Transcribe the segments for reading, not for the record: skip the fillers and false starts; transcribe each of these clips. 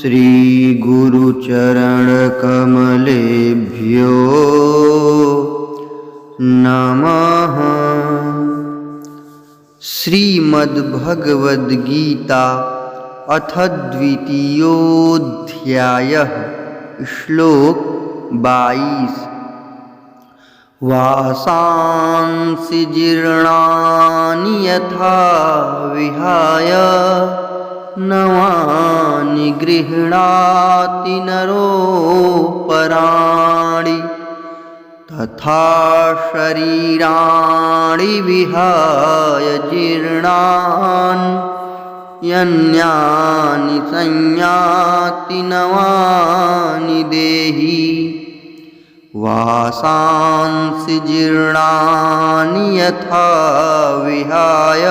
श्रीगुरुचरणकमलेभ्यो नमः। श्रीमद्भगवद्गीता अथ द्वितीयोऽध्यायः श्लोक 22। वासांसि जीर्णानि यथा विहाय नवानि गृह्णाति नरोपराणि तथा शरीराणि विहाय जीर्णानि यन्यानि संयाति नवानि देहि। वासांसि जीर्णानि यथा विहाय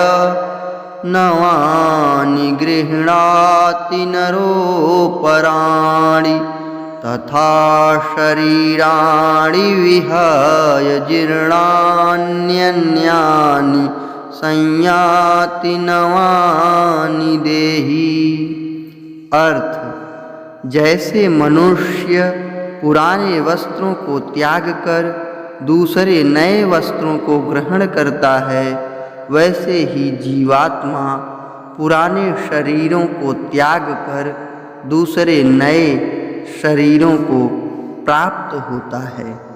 नवानि गृह्णाति नरोपराणि तथा शरीराणि विहाय जीर्णान्यन्यानि संयाति नवानि देहि। अर्थ, जैसे मनुष्य पुराने वस्त्रों को त्याग कर दूसरे नए वस्त्रों को ग्रहण करता है, वैसे ही जीवात्मा पुराने शरीरों को त्याग कर दूसरे नए शरीरों को प्राप्त होता है।